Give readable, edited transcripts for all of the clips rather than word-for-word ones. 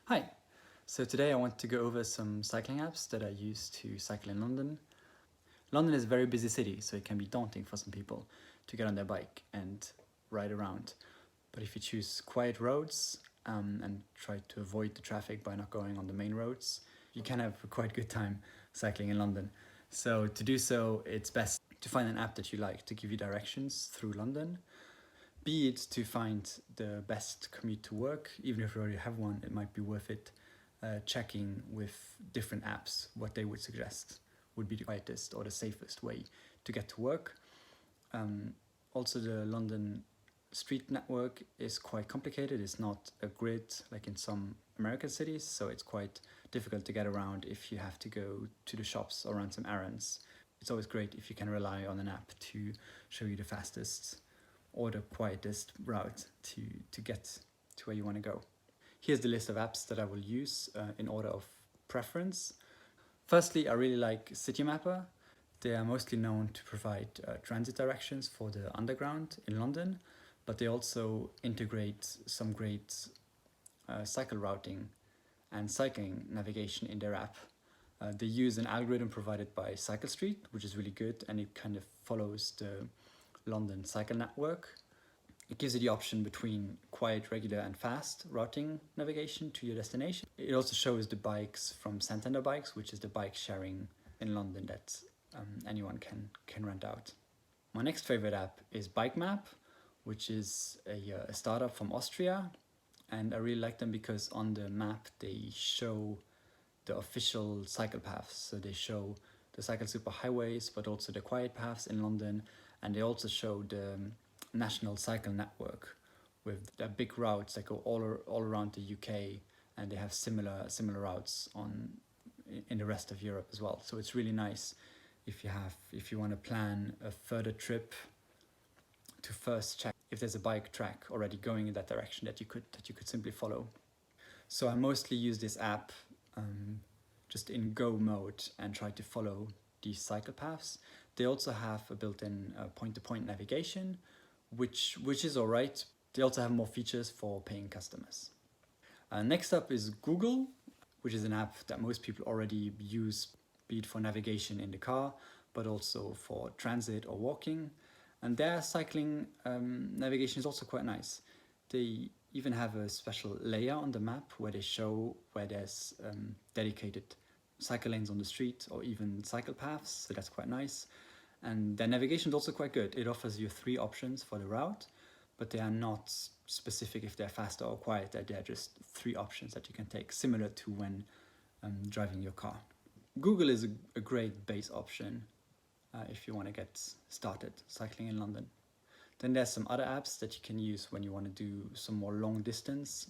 Hi! So today I want to go over some cycling apps that I use to cycle in London. London is a very busy city, so it can be daunting for some people to get on their bike and ride around. But if you choose quiet roads and try to avoid the traffic by not going on the main roads, you can have a quite good time cycling in London. So to do so, it's best to find an app that you like to give you directions through London. Be it to find the best commute to work, even if you already have one, it might be worth it checking with different apps what they would suggest would be the quietest or the safest way to get to work. Also, the London street network is quite complicated. It's not a grid like in some American cities, so it's quite difficult to get around if you have to go to the shops or run some errands. It's always great if you can rely on an app to show you the fastest or the quietest route to get to where you want to go. Here's the list of apps that I will use in order of preference. Firstly, I really like CityMapper. They are mostly known to provide transit directions for the underground in London, but they also integrate some great cycle routing and cycling navigation in their app. They use an algorithm provided by Cycle Street, which is really good, and it kind of follows the London cycle network. It gives you the option between quiet, regular and fast routing navigation to your destination. It also shows the bikes from Santander Bikes, which is the bike sharing in London that anyone can rent out. My next favorite app is BikeMap, which is a startup from Austria. And I really like them because on the map they show the official cycle paths. So they show the cycle superhighways, but also the quiet paths in London. And they also show the national cycle network with the big routes that go all around the UK, and they have similar routes in the rest of Europe as well. So it's really nice if you want to plan a further trip to first check if there's a bike track already going in that direction that you could simply follow. So I mostly use this app just in go mode and try to follow these cycle paths. They also have a built-in point-to-point navigation, which is alright. They also have more features for paying customers. Next up is Google, which is an app that most people already use, be it for navigation in the car, but also for transit or walking. And their cycling navigation is also quite nice. They even have a special layer on the map where they show where there's dedicated cycle lanes on the street or even cycle paths, so that's quite nice. And their navigation is also quite good. It offers you 3 options for the route, but they are not specific if they're faster or quieter. They're just 3 options that you can take, similar to when driving your car. Google is a great base option if you want to get started cycling in London. Then there's some other apps that you can use when you want to do some more long distance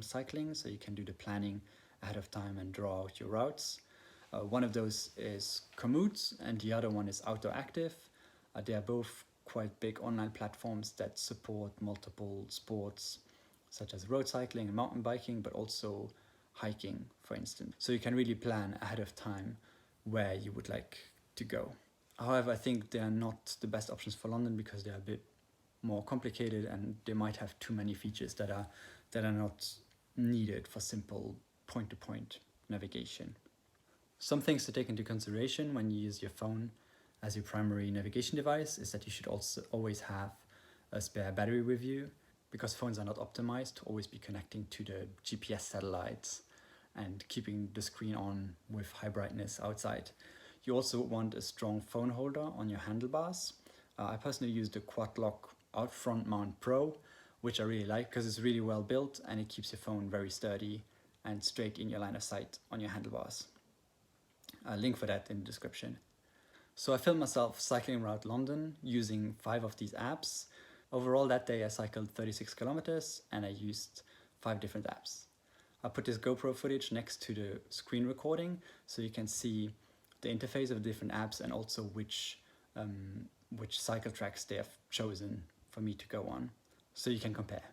cycling, so you can do the planning ahead of time and draw out your routes. One of those is Komoot and the other one is Outdooractive. They are both quite big online platforms that support multiple sports such as road cycling and mountain biking, but also hiking, for instance. So you can really plan ahead of time where you would like to go. However, I think they are not the best options for London because they are a bit more complicated and they might have too many features that are not needed for simple point-to-point navigation. Some things to take into consideration when you use your phone as your primary navigation device is that you should also always have a spare battery with you, because phones are not optimized to always be connecting to the GPS satellites and keeping the screen on with high brightness outside. You also want a strong phone holder on your handlebars. I personally use the Quad Lock Out Front Mount Pro, which I really like because it's really well built and it keeps your phone very sturdy and straight in your line of sight on your handlebars. A link for that in the description. So I filmed myself cycling around London using 5 of these apps. Overall that day I cycled 36 kilometers and I used 5 different apps. I put this GoPro footage next to the screen recording so you can see the interface of the different apps and also which cycle tracks they have chosen for me to go on, so you can compare.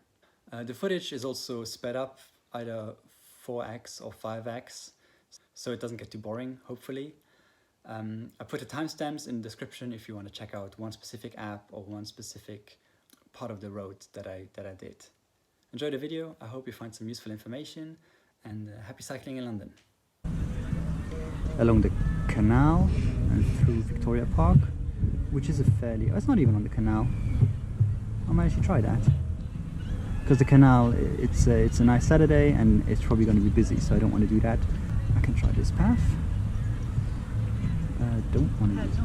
The footage is also sped up, either 4x or 5x, so it doesn't get too boring, hopefully. I put the timestamps in the description if you want to check out one specific app or one specific part of the road that I did. Enjoy the video. I hope you find some useful information, and happy cycling in London. Along the canal and through Victoria Park, which is a fairly... oh, it's not even on the canal. I might actually try that. Because the canal, it's a nice Saturday and it's probably going to be busy, so I don't want to do that. I can try this path. I don't want to use it.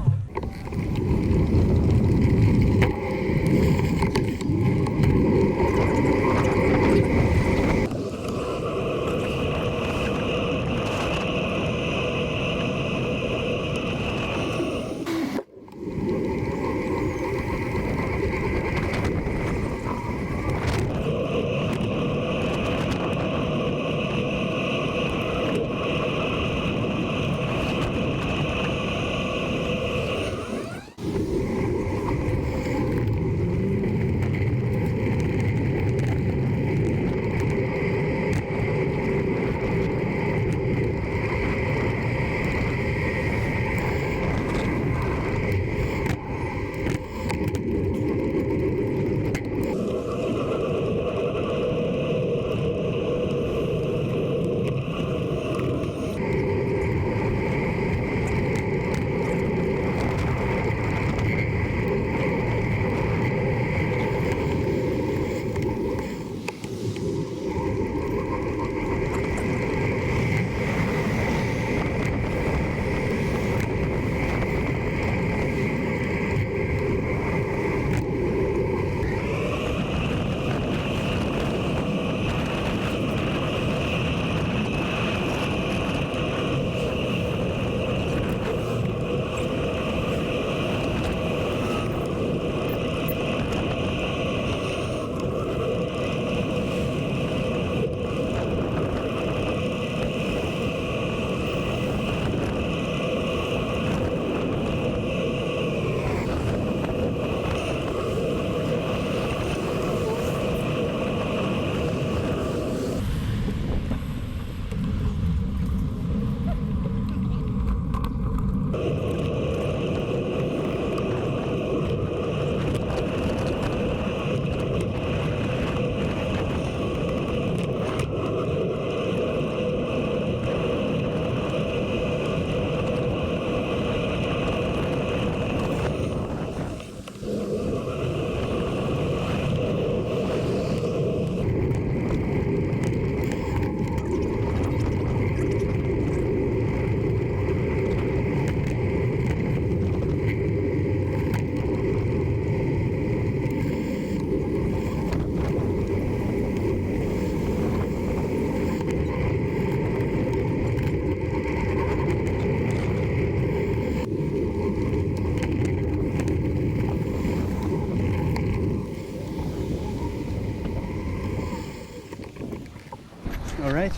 Alright,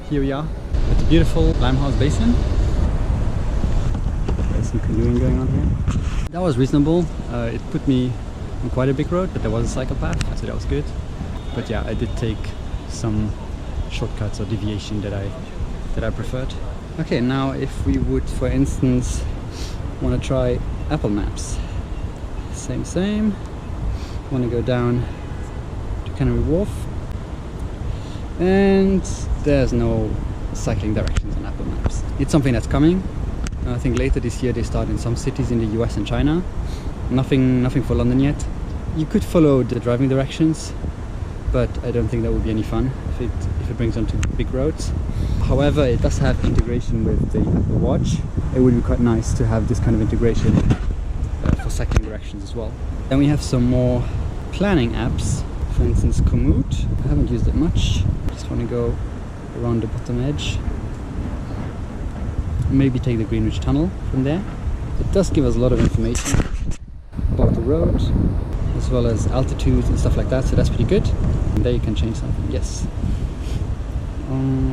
here we are at the beautiful Limehouse Basin. There's some canoeing going on here. That was reasonable. It put me on quite a big road, but there was a cycle path, so that was good. But yeah, I did take some shortcuts or deviation that I preferred. Okay, now if we would, for instance, want to try Apple Maps. Same. Want to go down to Canary Wharf. And there's no cycling directions on Apple Maps. It's something that's coming. I think later this year they start in some cities in the US and China. Nothing for London yet. You could follow the driving directions, but I don't think that would be any fun if it brings on to big roads. However, it does have integration with the Apple Watch. It would be quite nice to have this kind of integration for cycling directions as well. Then we have some more planning apps. For instance, Komoot. I haven't used it much. Just want to go around the bottom edge. Maybe take the Greenwich tunnel from there. It does give us a lot of information about the road, as well as altitudes and stuff like that, so that's pretty good. And there you can change something, yes.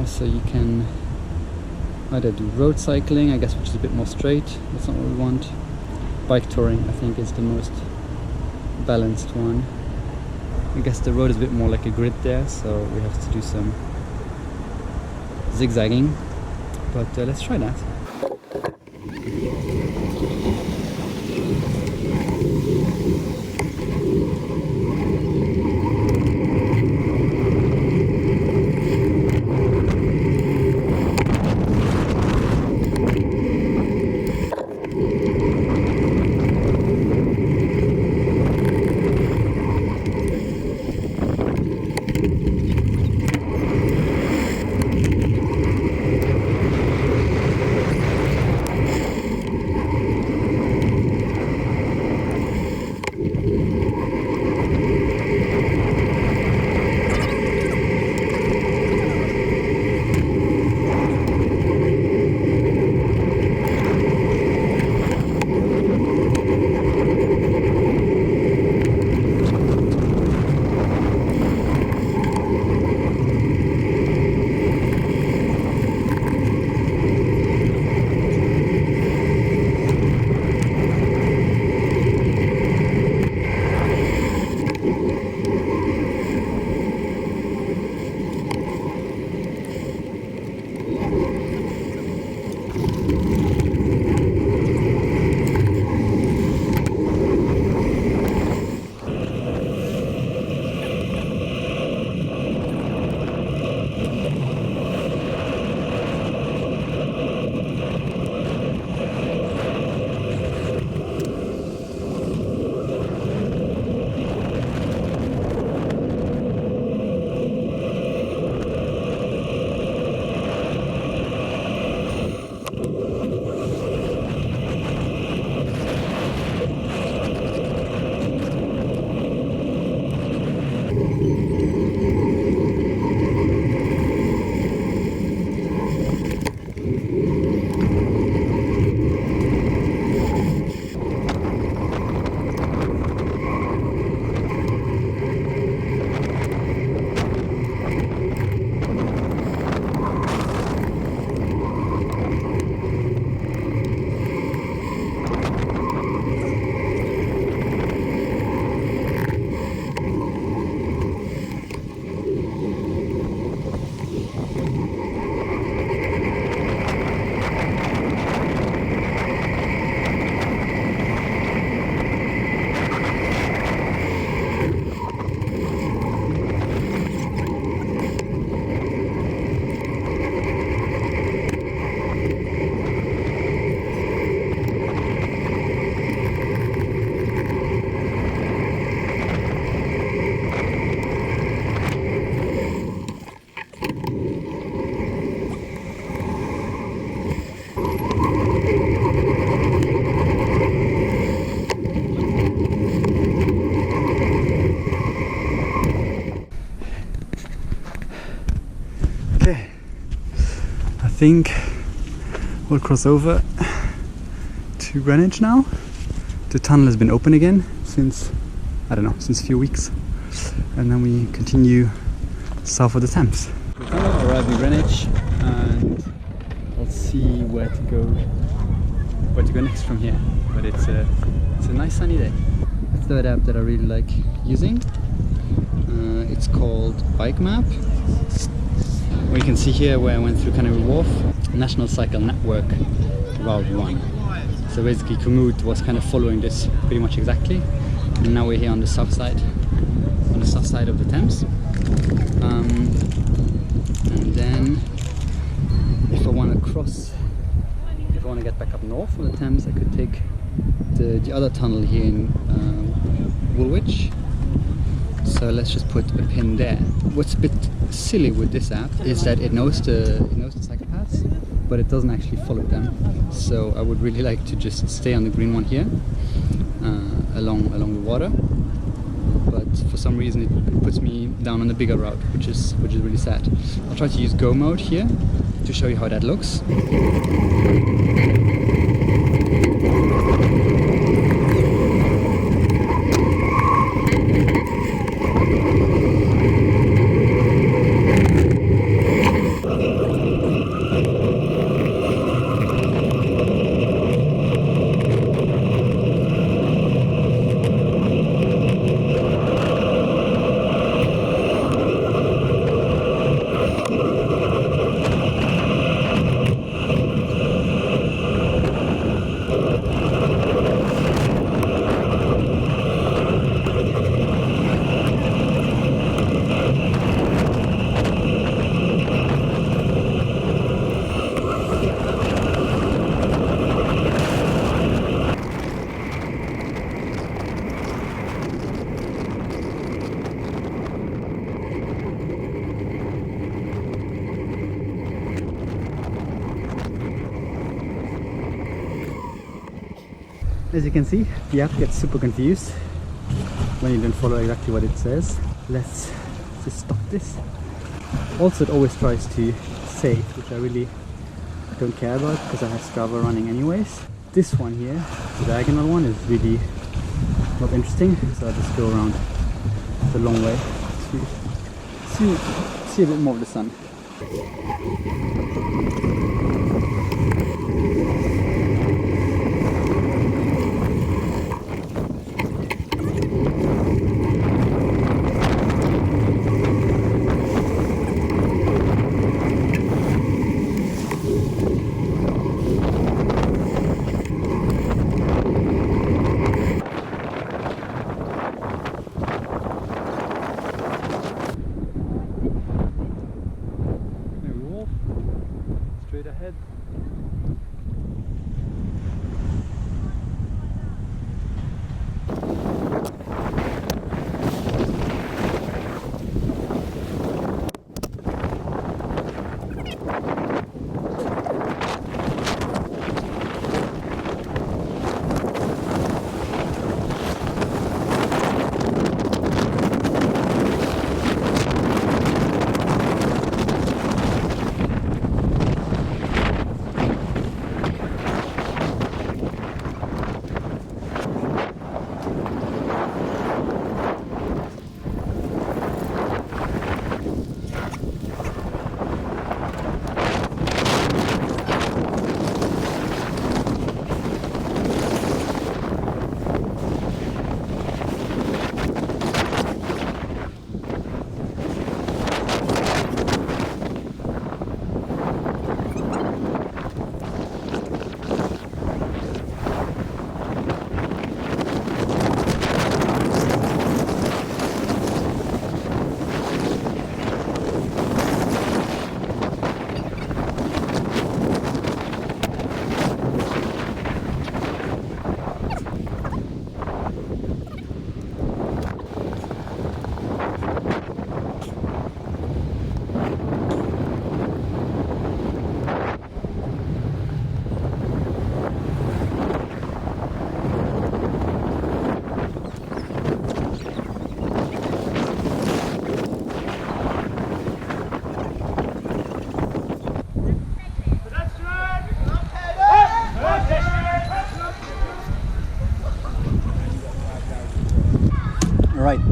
So you can either do road cycling, I guess, which is a bit more straight. That's not what we want. Bike touring, I think, is the most balanced one. I guess the road is a bit more like a grid there, so we have to do some zigzagging. But let's try that. think we'll cross over to Greenwich now. The tunnel has been open again since, I don't know, since a few weeks. And then we continue south of the Thames. We kind of arrived in Greenwich and I'll see where to go next from here. But it's a nice sunny day. A third app that I really like using. It's called BikeMap. Well, you can see here where I went through Canary Wharf, National Cycle Network Route 1. So basically Komoot was kind of following this pretty much exactly. And now we're here on the south side of the Thames. And then if I want to get back up north from the Thames, I could take the other tunnel here in Woolwich. So let's just put a pin there. What's a bit silly with this app is that it knows the cycle paths, but it doesn't actually follow them. So I would really like to just stay on the green one here, along the water. But for some reason it puts me down on the bigger route, which is really sad. I'll try to use Go mode here to show you how that looks. As you can see, the app gets super confused when you don't follow exactly what it says. Let's just stop this. Also, it always tries to save, which I really don't care about because I have Strava running anyways. This one here, the diagonal one, is really not interesting, so I'll just go around the long way to see a bit more of the sun. Straight ahead.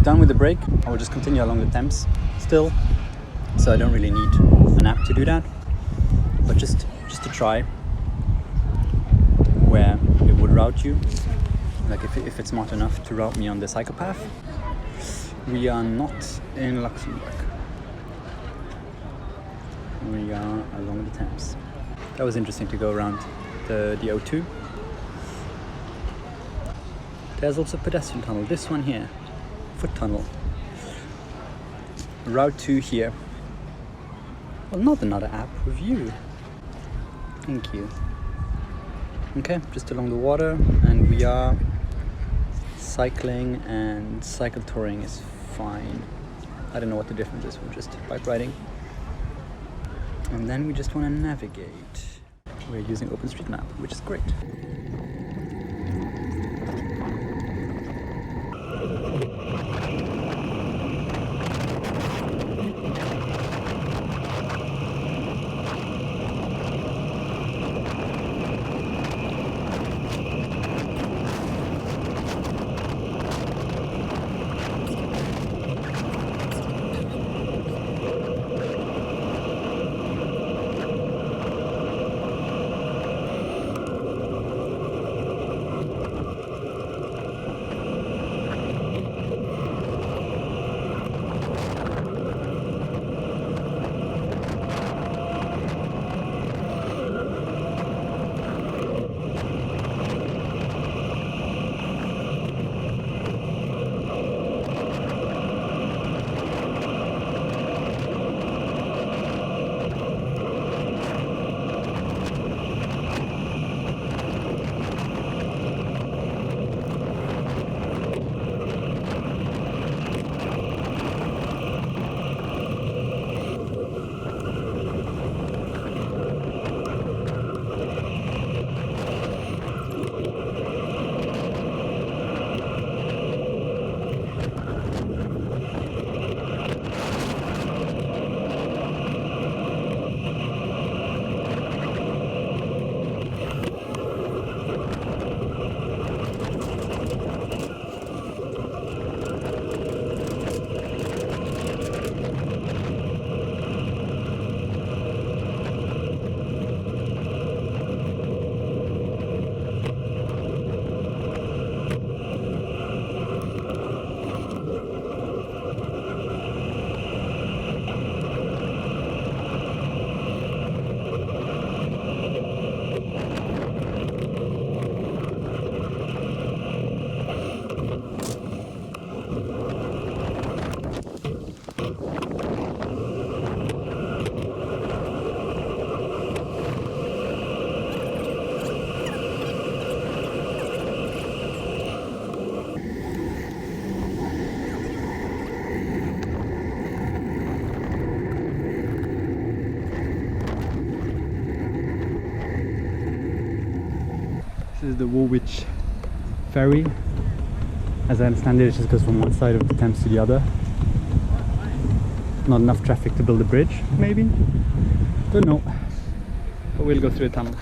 done with the break, I will just continue along the Thames still. So I don't really need an app to do that, but just to try where it would route you, like if it's smart enough to route me on the psychopath. We are not in Luxembourg. We are along the Thames. That was interesting to go around the O2. There's also a pedestrian tunnel, this one here, foot tunnel. Route 2 here. Well, not another app review. Thank you. Okay, just along the water, and we are cycling, and cycle touring is fine. I don't know what the difference is from just bike riding. And then we just want to navigate. We're using OpenStreetMap, which is great. This is the Woolwich ferry. As I understand it, it just goes from one side of the Thames to the other. Not enough traffic to build a bridge, maybe? Don't know. But we'll go through the tunnel.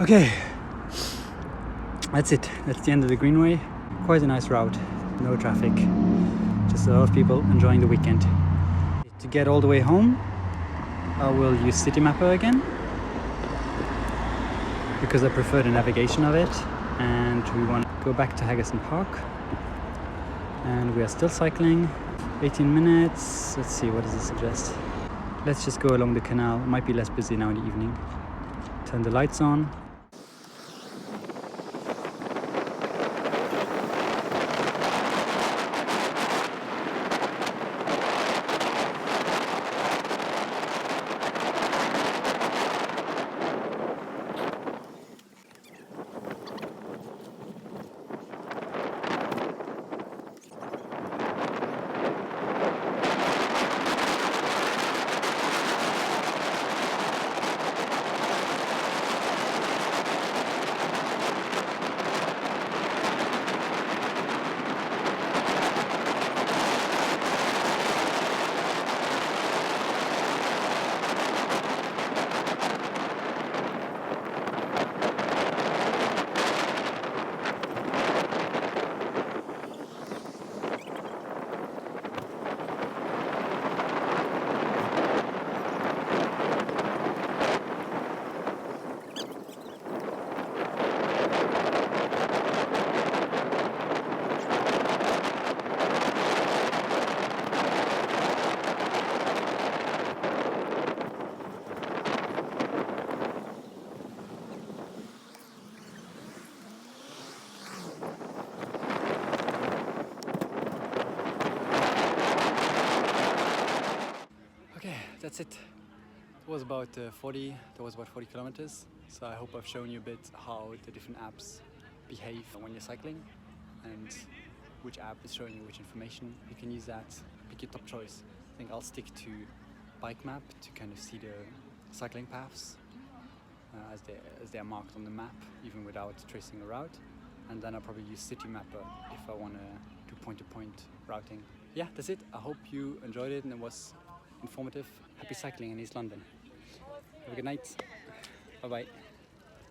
Okay, that's it. That's the end of the Greenway. Quite a nice route, no traffic, just a lot of people enjoying the weekend. To get all the way home, I will use CityMapper again because I prefer the navigation of it, and we want to go back to Haggerston Park, and we are still cycling. 18 minutes. Let's see, what does it suggest? Let's just go along the canal. It might be less busy now in the evening. Turn the lights on. That's it. It was about 40 kilometers. So I hope I've shown you a bit how the different apps behave when you're cycling, and which app is showing you which information. You can use that, pick your top choice. I think I'll stick to BikeMap to kind of see the cycling paths as they're marked on the map, even without tracing a route. And then I'll probably use CityMapper if I want to do point-to-point routing. Yeah, that's it. I hope you enjoyed it and it was informative. Happy cycling in East London. Have a good night. Bye bye.